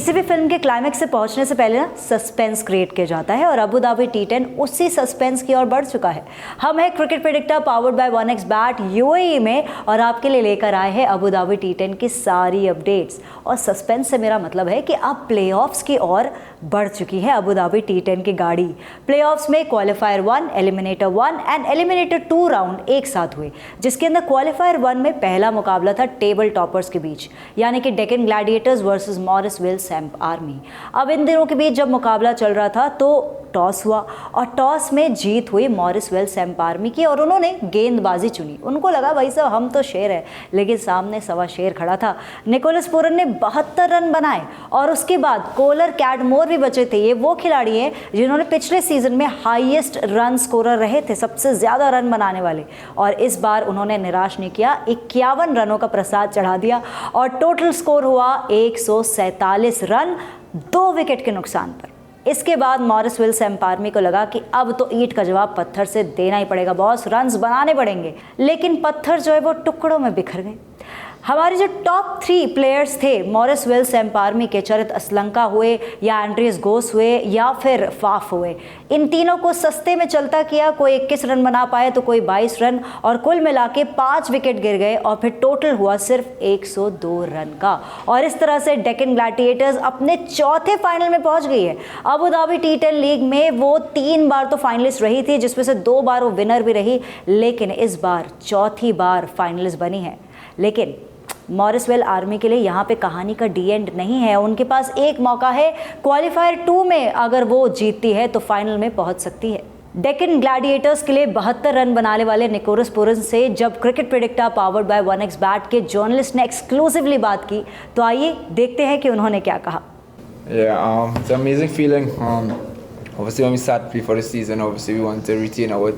किसी भी फिल्म के क्लाइमेक्स से पहुंचने से पहले ना सस्पेंस क्रिएट किया जाता है और अबू धाबी T10 उसी सस्पेंस की ओर बढ़ चुका है। हम है cricket predictor powered by 1xBet UAE में और आपके लिए लेकर आए हैं अबू धाबी T10 की सारी अपडेट्स। और सस्पेंस से मेरा मतलब है कि अब प्लेऑफ्स की ओर बढ़ चुकी है अबू धाबी T10 की गाड़ी। प्लेऑफ्स में qualifier 1, eliminator 1 and eliminator 2 round एक साथ हुए, जिसके अंदर क्वालिफायर 1 में पहला मुकाबला था टेबल टॉपर्स के बीच, यानी कि Deccan Gladiators versus Morrisville SAMP army. अब इन दिनों के बीच जब मुकाबला चल रहा था तो टॉस हुआ और टॉस में जीत हुई मॉरिसविल सैम्प आर्मी की और उन्होंने गेंदबाजी चुनी। उनको लगा भाई साहब हम तो शेर है, लेकिन सामने सवा शेर खड़ा था। निकोलस पूरन ने 72 रन बनाए और उसके बाद कोलर कैडमोर भी बचे थे। ये वो खिलाड़ी हैं जिन्होंने पिछले सीजन में हाईएस्ट रन स्कोरर रहे थे, सबसे ज़्यादा रन बनाने वाले, और इस बार उन्होंने निराश नहीं किया, 51 रनों का प्रसाद चढ़ा दिया और टोटल स्कोर हुआ 147 रन 2 विकेट के नुकसान पर। इसके बाद मॉरिसविल सैम्प आर्मी को लगा कि अब तो ईंट का जवाब पत्थर से देना ही पड़ेगा बॉस, रन्स बनाने पड़ेंगे। लेकिन पत्थर जो है वो टुकड़ों में बिखर गए। हमारे जो टॉप 3 प्लेयर्स थे मॉरिसविल सैम्प आर्मी के, चरित असलंका हुए या एंड्रियस गोस हुए या फिर फाफ हुए, इन तीनों को सस्ते में चलता किया। कोई 21 रन बना पाए तो कोई 22 रन, और कुल मिला के 5 विकेट गिर गए और फिर टोटल हुआ सिर्फ 102 रन का। और इस तरह से डेक्कन ग्लैडिएटर्स अपने चौथे फाइनल में पहुंच गई है। अबू धाबी T10 लीग में वो 3 बार तो फाइनलिस्ट रही थी, जिसमें से 2 बार वो विनर भी रही, लेकिन इस बार चौथी बार फाइनलिस्ट बनी है। लेकिन मॉरिसविल आर्मी के लिए यहाँ पे कहानी का डी एंड नहीं है। उनके पास एक मौका है, क्वालिफायर 2 में अगर वो जीतती है तो फाइनल में पहुँच सकती है। डेक्कन ग्लैडिएटर्स के लिए 72 रन बनाने वाले निकोलस पूरन से जब cricket predictor powered by 1xBet के जर्नलिस्ट ने एक्सक्लूसिवली बात की, तो आइए देखते हैं कि उन्होंने क्या कहा। It's an amazing feeling. Obviously, when we start before the season, obviously we want to retain our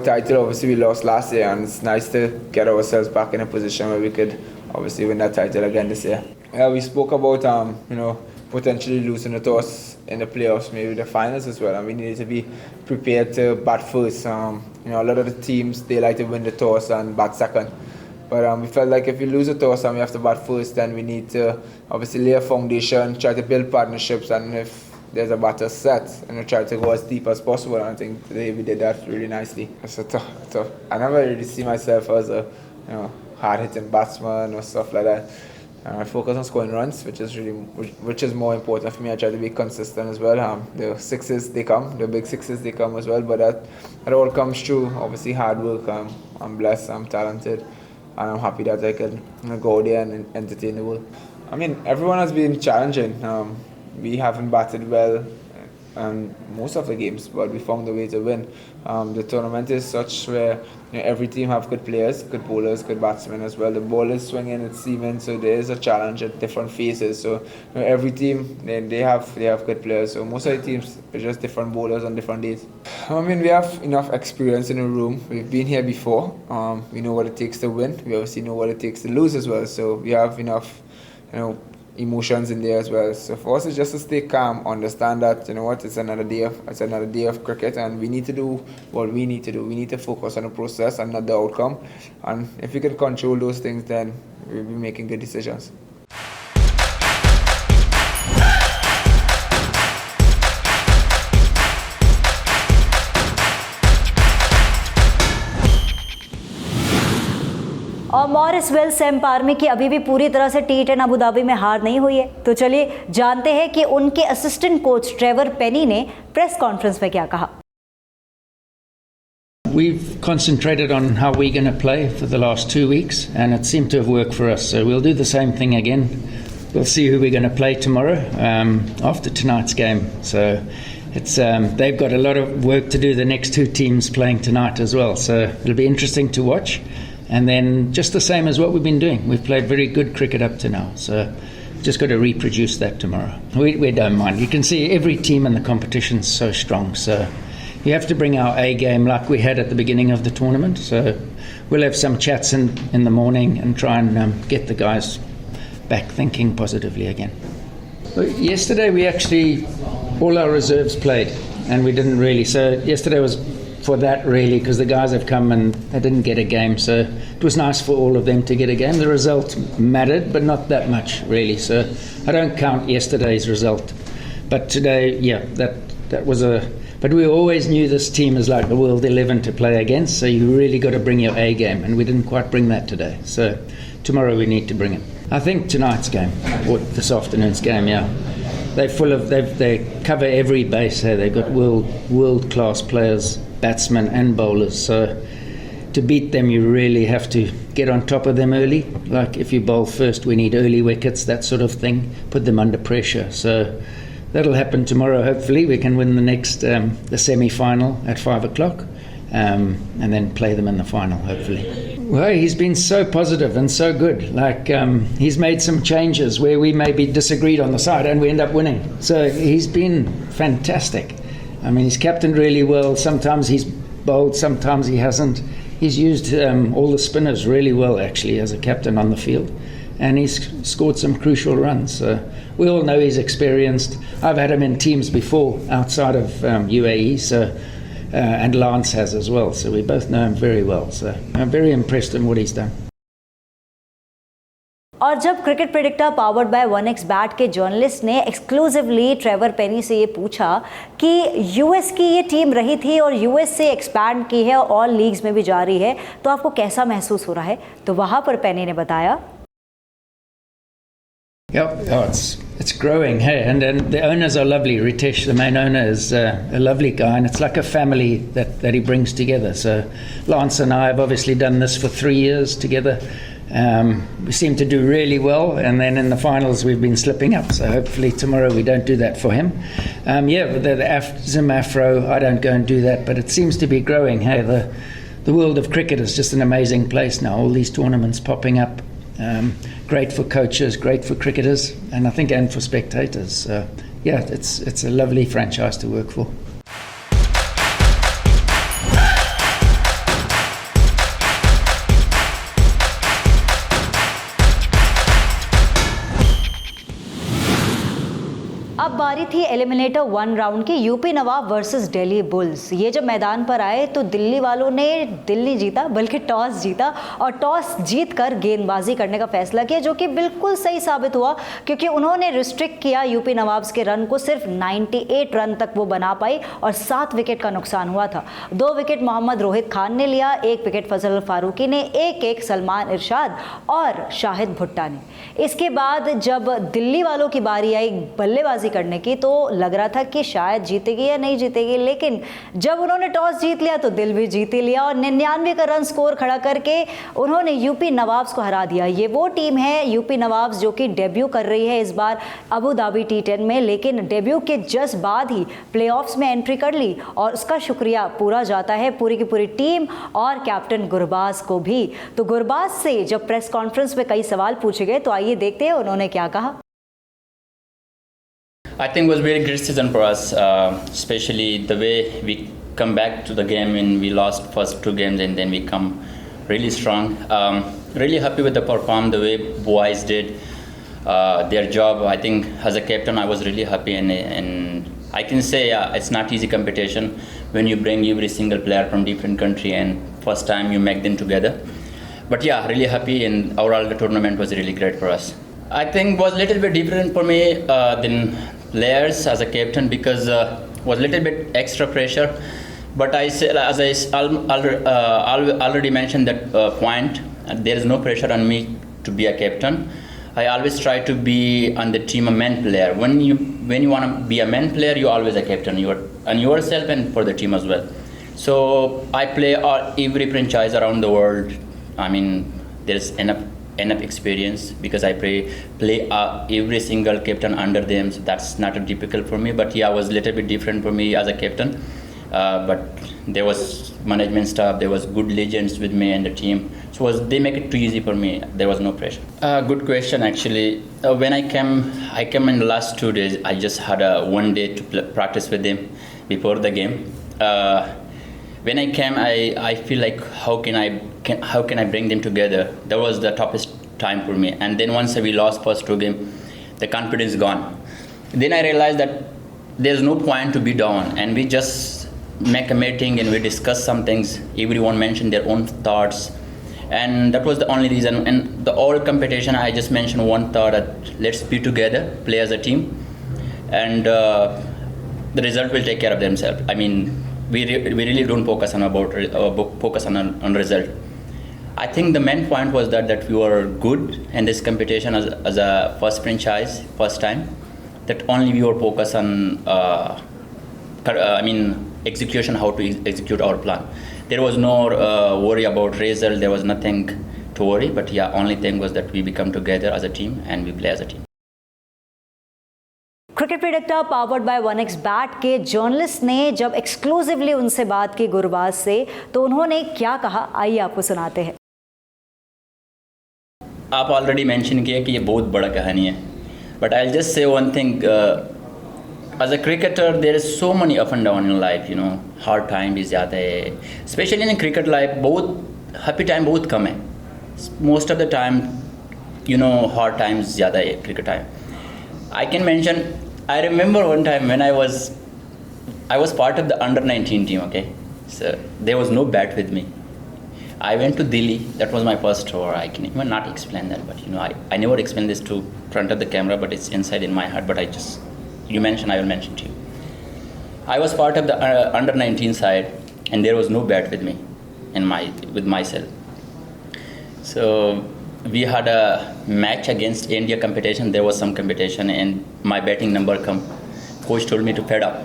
title. Obviously, we lost last year, and it's nice to get ourselves back in a position where we could obviously win that title again this year. Yeah, we spoke about potentially losing the toss in the playoffs, maybe the finals as well, and we needed to be prepared to bat first. A lot of the teams they like to win the toss and bat second. But we felt like if we lose a toss and we have to bat first, then we need to obviously lay a foundation, try to build partnerships, and if there's a batter set, and we try to go as deep as possible. And I think today we did that really nicely. It's a tough. I never really see myself as a hard-hitting batsman or stuff like that. I focus on scoring runs, which is more important for me. I try to be consistent as well. The sixes they come, the big sixes they come as well. But that all comes through obviously hard work. I'm blessed, I'm talented, and I'm happy that I can go there and entertain the world. I mean, everyone has been challenging. We haven't batted well in most of the games, but we found a way to win. The tournament is such where every team have good players, good bowlers, good batsmen as well. The ball is swinging, it's seaming, so there is a challenge at different phases. So every team they have good players. So most of the teams are just different bowlers on different days. I mean, we have enough experience in the room. We've been here before. We know what it takes to win. We obviously know what it takes to lose as well. So we have enough, emotions in there as well. So for us, it's just to stay calm, understand that it's another day of cricket, and we need to do what we need to do. We need to focus on the process and not the outcome. And if we can control those things, then we'll be making good decisions. और Morrisville SAMP army की अभी भी पूरी तरह से T10 Abu Dhabi में हार नहीं हुई है। तो चलिए जानते हैं कि उनके असिस्टेंट कोच ट्रेवर पेनी ने प्रेस कॉन्फ्रेंस में क्या कहा। We've concentrated on how we're going to play for the last 2 weeks, and it seemed to have worked for us. So we'll do the same thing again. We'll see who we're going to play tomorrow after tonight's game. So it's they've got a lot of work to do, the next 2 teams playing tonight as well. So it'll be interesting to watch. And then just the same as what we've been doing. We've played very good cricket up to now. So just got to reproduce that tomorrow. We don't mind. You can see every team in the competition is so strong. So you have to bring our A game like we had at the beginning of the tournament. So we'll have some chats in the morning and try and get the guys back thinking positively again. Yesterday we actually, all our reserves played and we didn't really. So yesterday was for that really, because the guys have come and they didn't get a game, so it was nice for all of them to get a game. The result mattered, but not that much really, so I don't count yesterday's result. But today, yeah, that was a... But we always knew this team is like the World 11 to play against, so you really got to bring your A game, and we didn't quite bring that today. So tomorrow we need to bring it. I think tonight's game, or this afternoon's game, yeah. They cover every base here. They've got world class players, batsmen and bowlers. So to beat them, you really have to get on top of them early. Like if you bowl first, we need early wickets, that sort of thing. Put them under pressure. So that'll happen tomorrow. Hopefully, we can win the next the semi-final at 5 o'clock, and then play them in the final. Hopefully. Well, he's been so positive and so good. Like he's made some changes where we maybe disagreed on the side, and we end up winning. So he's been fantastic. I mean, he's captained really well. Sometimes he's bowled, sometimes he hasn't. He's used all the spinners really well, actually, as a captain on the field. And he's scored some crucial runs. We all know he's experienced. I've had him in teams before outside of UAE, so and Lance has as well. So we both know him very well. So I'm very impressed in what he's done. और जब cricket predictor powered by 1x bat के journalist ने exclusively Trevor पेनी से ये पूछा कि US की ये टीम रही थी और यूएस से एक्सपैंड की है और लीग्स में भी जा रही है, तो आपको कैसा महसूस हो रहा है? तो वहाँ पर पेनी ने बताया, Yep, oh, it's growing, hey, and the owners are lovely. Ritesh, the main owner, is a lovely guy, and it's like a family that he brings together. So Lance and I have obviously done this for 3 years together. We seem to do really well, and then in the finals we've been slipping up. So hopefully tomorrow we don't do that for him. Zim Afro, I don't go and do that, but it seems to be growing. Hey, the world of cricket is just an amazing place now. All these tournaments popping up. Great for coaches, great for cricketers, and I think and for spectators. Yeah, it's a lovely franchise to work for. अब बारी थी eliminator 1 round की। UP नवाब versus Delhi bulls. ये जब मैदान पर आए तो दिल्ली वालों ने दिल नहीं जीता बल्कि टॉस जीता, और टॉस जीतकर गेंदबाजी करने का फैसला किया, जो कि बिल्कुल सही साबित हुआ, क्योंकि उन्होंने रिस्ट्रिक्ट किया यूपी नवाब्स के रन को। सिर्फ 98 रन तक वो बना पाई और 7 विकेट का नुकसान हुआ था। 2 विकेट मोहम्मद रोहित खान ने लिया, 1 विकेट फजल फारूकी ने, 1 सलमान इरशाद और शाहिद भुट्टा ने। इसके बाद जब दिल्ली वालों की बारी आई बल्लेबाजी करने की, तो लग रहा था कि शायद जीतेगी या नहीं जीतेगी, लेकिन जब उन्होंने टॉस जीत लिया तो दिल भी जीत ही लिया और 99 का रन स्कोर खड़ा करके उन्होंने यूपी नवाब्स को हरा दिया। ये वो टीम है यूपी नवाब्स जो कि डेब्यू कर रही है इस बार अबू धाबी T10 में, लेकिन डेब्यू के जस्ट बाद ही प्लेऑफ्स में एंट्री कर ली, और उसका शुक्रिया पूरा जाता है पूरी की पूरी टीम और कैप्टन गुरबाज को भी। तो गुरबाज से जब प्रेस कॉन्फ्रेंस में कई सवाल पूछे गए, तो आइए देखते हैं उन्होंने क्या कहा। I think it was a very great season for us, especially the way we come back to the game when we lost first 2 games and then we come really strong. Really happy with the performance, the way boys did their job. I think as a captain I was really happy, and I can say it's not easy competition when you bring every single player from different country and first time you make them together. But yeah, really happy, and overall the tournament was really great for us. I think was a little bit different for me than players as a captain, because was a little bit extra pressure. But I said, as I already mentioned that point, there is no pressure on me to be a captain. I always try to be on the team a main player. When you want to be a main player, you're always a captain. You are on yourself and for the team as well. So I play every franchise around the world. I mean, there's enough experience, because I play every single captain under them, so that's not difficult for me. But yeah, it was a little bit different for me as a captain, but there was management staff, there was good legends with me and the team, so they make it too easy for me. There was no pressure. Good question actually. When I came in the last 2 days. I just had 1 day to practice with them before the game. When I came, I feel like how can I bring them together? That was the toughest time for me. And then once we lost first 2 games, the confidence gone. Then I realized that there's no point to be down, and we just make a meeting and we discuss some things. Everyone mentioned their own thoughts, and that was the only reason. And the whole competition, I just mentioned one thought, that let's be together, play as a team, and the result will take care of themselves. I mean, we really don't focus on result. I think the main point was that we were good in this competition as a first franchise, first time. That only we were focused on execution, how to execute our plan. There was no worry about result. There was nothing to worry. But yeah, only thing was that we become together as a team and we play as a team. Cricket predictor powered by 1x bat के journalist ने जब exclusively उनसे बात की गुरबाज से, तो उन्होंने क्या कहा, आइए आपको सुनाते हैं। आप ऑलरेडी मेंशन किया कि ये बहुत बड़ा कहानी है, but I will just say one thing, as a cricketer there is so money up and down in life, you know, hard time भी ज़्यादा है, स्पेशली इन क्रिकेट लाइफ बहुत हैप्पी टाइम बहुत कम है, most of the time you know hard times ज़्यादा है cricket time. I can mention, I remember one time when I was part of the under-19 team, okay? So there was no bat with me. I went to Delhi, that was my first tour. I can even not explain that, but you know, I never explain this to front of the camera, but it's inside in my heart, but you mentioned, I will mention to you. I was part of the under-19 side, and there was no bat with me, with myself. So we had a match against India competition. There was some competition and my batting number come. Coach told me to fed up.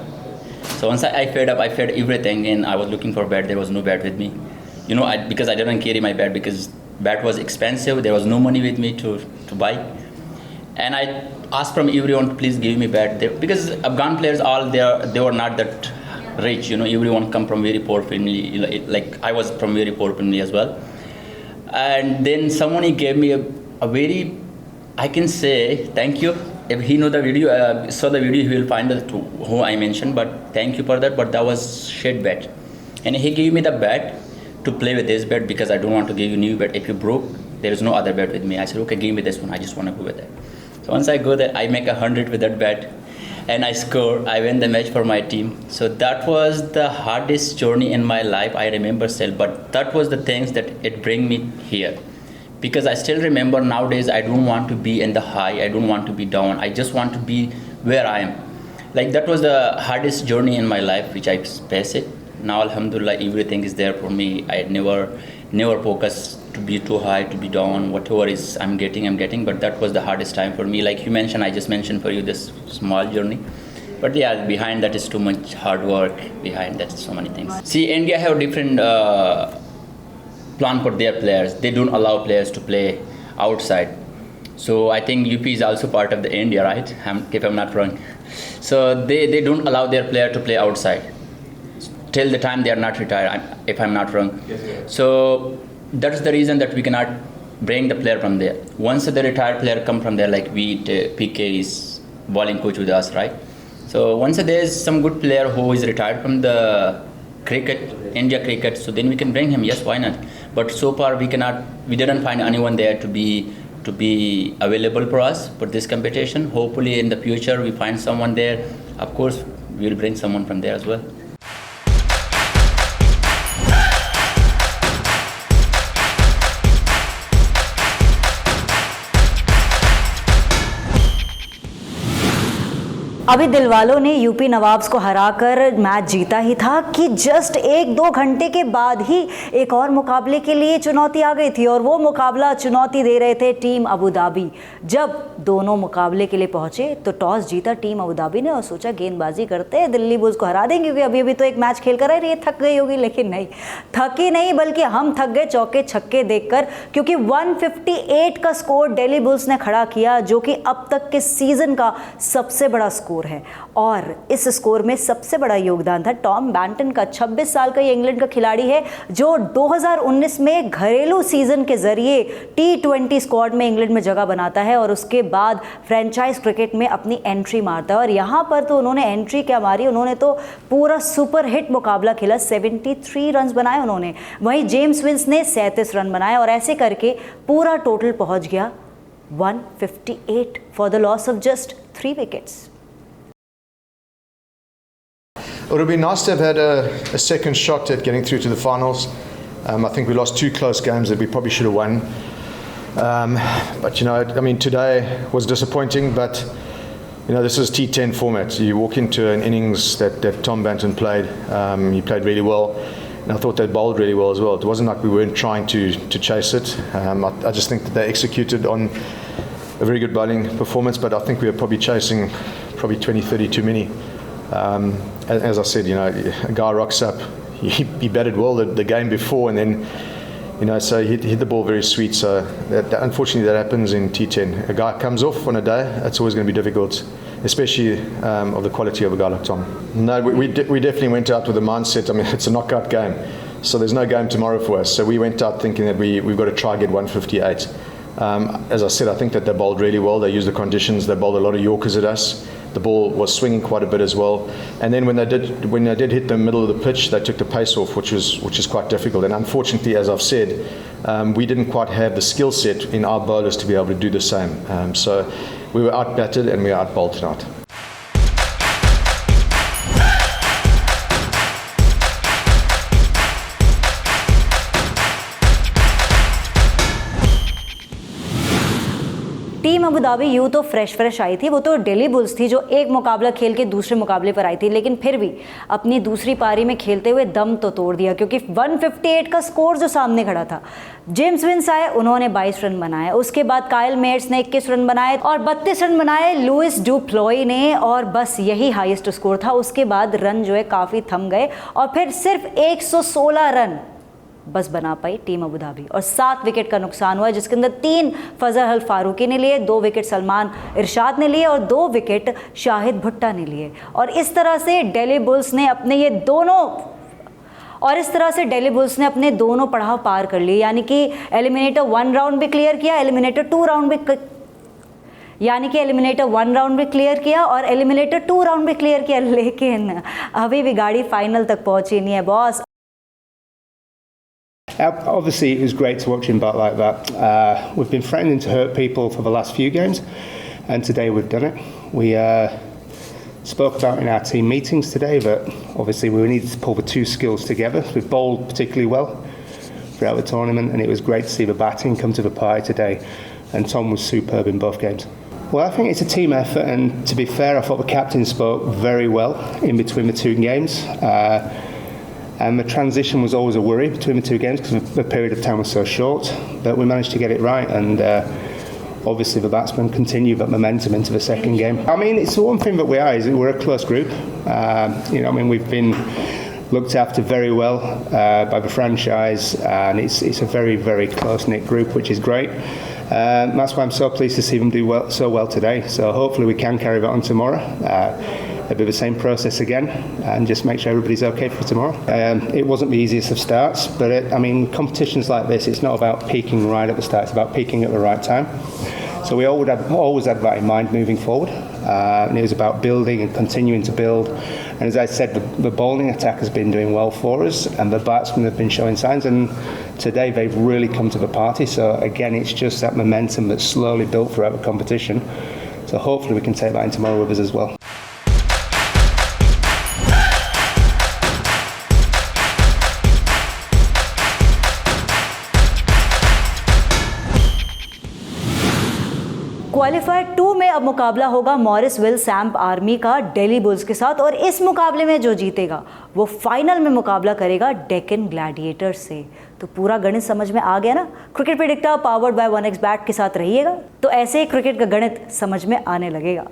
So once I fed up, I fed everything and I was looking for bat. There was no bat with me. You know, because I didn't carry my bat because bat was expensive. There was no money with me to buy. And I asked from everyone to please give me bat. Because Afghan players, they were not that rich. You know, everyone come from very poor family. Like I was from very poor family as well. And then someone he gave me a very, I can say thank you. If he know the video, saw the video, he will find who I mentioned. But thank you for that. But that was shed bat, and he gave me the bat to play with this bat because I don't want to give you new bat. If you broke, there is no other bat with me. I said, okay, give me this one. I just want to go with that. So once I go there, I make 100 with that bat, and I score. I win the match for my team. So that was the hardest journey in my life. I remember still, but that was the things that it bring me here. Because I still remember nowadays, I don't want to be in the high. I don't want to be down. I just want to be where I am. Like that was the hardest journey in my life, which I passed it. Now, alhamdulillah, everything is there for me. I never focus to be too high, to be down. Whatever is I'm getting. But that was the hardest time for me. Like you mentioned, I just mentioned for you this small journey. But yeah, behind that is too much hard work. Behind that is so many things. See, India have different plan for their players. They don't allow players to play outside. So I think UP is also part of the India, right? If I'm not wrong. So they don't allow their player to play outside till the time they are not retired, if I'm not wrong. Yes. So that's the reason that we cannot bring the player from there. Once the retired player come from there, like PK is bowling coach with us, right? So once there is some good player who is retired from the cricket, India cricket, so then we can bring him. Yes, why not? But so far we didn't find anyone there to be available for us for this competition. Hopefully in the future we find someone there. Of course, we will bring someone from there as well. अभी दिलवालों ने UP nawabs को हराकर match जीता ही था कि just 1-2 घंटे के बाद ही एक और मुकाबले के लिए चुनौती आ गई थी, और वो मुकाबला चुनौती दे रहे थे टीम अबू धाबी। जब दोनों मुकाबले के लिए पहुंचे तो टॉस जीता टीम अबू धाबी ने और सोचा गेंदबाजी करते हैं, दिल्ली बुल्स को हरा देंगे, क्योंकि अभी तो एक मैच खेल कर ये थक गई होगी। लेकिन नहीं, थकी नहीं, बल्कि हम थक गए चौके छक्के देखकर, क्योंकि 158 का स्कोर दिल्ली बुल्स ने खड़ा किया, जो कि अब तक के सीजन का सबसे बड़ा स्कोर है। और इस स्कोर में सबसे बड़ा योगदान था टॉम बैंटन का। 26 साल का ये इंग्लैंड का खिलाड़ी है जो 2019 में घरेलू सीजन के जरिए T20 स्क्वाड में इंग्लैंड में जगह बनाता है और उसके बाद फ्रेंचाइज क्रिकेट में अपनी एंट्री मारता है। और यहाँ पर तो उन्होंने एंट्री क्या मारी, उन्होंने तो पूरा सुपर हिट मुकाबला खेला, 73 रन बनाए उन्होंने। वहीं जेम्स विंस ने 37 रन बनाए और ऐसे करके पूरा टोटल पहुंच गया 158 for the loss of just 3 wickets. would have been nice to have had a second shot at getting through to the finals. I think we lost 2 close games that we probably should have won. But you know, I mean, today was disappointing, but you know, this is T10 format. You walk into an innings that Tom Banton played. He played really well, and I thought they bowled really well as well. It wasn't like we weren't trying to chase it. I just think that they executed on a very good bowling performance, but I think we were probably chasing 20-30 too many. As I said, you know, a guy rocks up. He batted well the game before, and then, you know, so he hit the ball very sweet. So unfortunately that happens in T10. A guy comes off on a day, it's always going to be difficult, especially of the quality of a guy like Tom. No, we definitely went out with a mindset. I mean, it's a knockout game, so there's no game tomorrow for us. So we went out thinking that we've got to try and get 158. As I said, I think that they bowled really well. They used the conditions. They bowled a lot of Yorkers at us. The ball was swinging quite a bit as well. And then when they did hit the middle of the pitch, they took the pace off, which is quite difficult. And unfortunately, as I've said, we didn't quite have the skill set in our bowlers to be able to do the same. So we were out-batted and we were out-bowled tonight. Team Abu Dhabi यूँ तो fresh आई थी, वो तो Delhi bulls थी जो एक मुकाबला खेल के दूसरे मुकाबले पर आई थी, लेकिन फिर भी अपनी दूसरी पारी में खेलते हुए दम तो तोड़ दिया, क्योंकि 158 का स्कोर जो सामने खड़ा था। जेम्स विंस आए, उन्होंने 22 रन बनाए, उसके बाद काइल मेयर्स ने 21 रन बनाए और 32 रन बनाए लुइस डू प्लॉय ने, और बस यही हाईएस्ट स्कोर था। उसके बाद रन जो है काफ़ी थम गए और फिर सिर्फ 116 रन बस बना पाई टीम अबू धाबी और 7 विकेट का नुकसान हुआ, जिसके अंदर 3 फजल हल फारूकी ने लिए, 2 विकेट सलमान इरशाद ने लिए और 2 विकेट शाहिद भुट्टा ने लिए। और इस तरह से दिल्ली बुल्स ने अपने दोनों पड़ाव पार कर लिए, यानी कि एलिमिनेटर 1 राउंड भी क्लियर किया, एलिमिनेटर 2 राउंड भी क्लियर किया और एलिमिनेटर 2 राउंड भी क्लियर किया, लेकिन अभी भी गाड़ी फाइनल तक पहुंची नहीं है boss. Obviously, it was great to watch him bat like that. We've been threatening to hurt people for the last few games, and today we've done it. We spoke about in our team meetings today that obviously we needed to pull the 2 skills together. We've bowled particularly well throughout the tournament, and it was great to see the batting come to the party today, and Tom was superb in both games. Well, I think it's a team effort, and to be fair, I thought the captain spoke very well in between the 2 games. And the transition was always a worry between the 2 games because the period of time was so short, but we managed to get it right, and obviously the batsmen continue that momentum into the second game. I mean, it's the one thing that we are, is that we're a close group. You know, I mean, we've been looked after very well by the franchise, and it's a very, very close-knit group, which is great. That's why I'm so pleased to see them do so well today. So hopefully we can carry that on tomorrow. It'll be the same process again, and just make sure everybody's okay for tomorrow. It wasn't the easiest of starts, but I mean, competitions like this, it's not about peaking right at the start, it's about peaking at the right time. So we always had that in mind moving forward, and it was about building and continuing to build. And as I said, the bowling attack has been doing well for us, and the batsmen have been showing signs, and today they've really come to the party. So again, it's just that momentum that's slowly built throughout the competition. So hopefully we can take that in tomorrow with us as well. Qualifier 2 में अब मुकाबला होगा Morris will SAMP army का Delhi bulls के साथ, और इस मुकाबले में जो जीतेगा वो फाइनल में मुकाबला करेगा डेक्कन ग्लैडिएटर्स से। तो पूरा गणित समझ में आ गया ना? Cricket predictor powered by 1x bat के साथ रहिएगा तो ऐसे ही क्रिकेट का गणित समझ में आने लगेगा।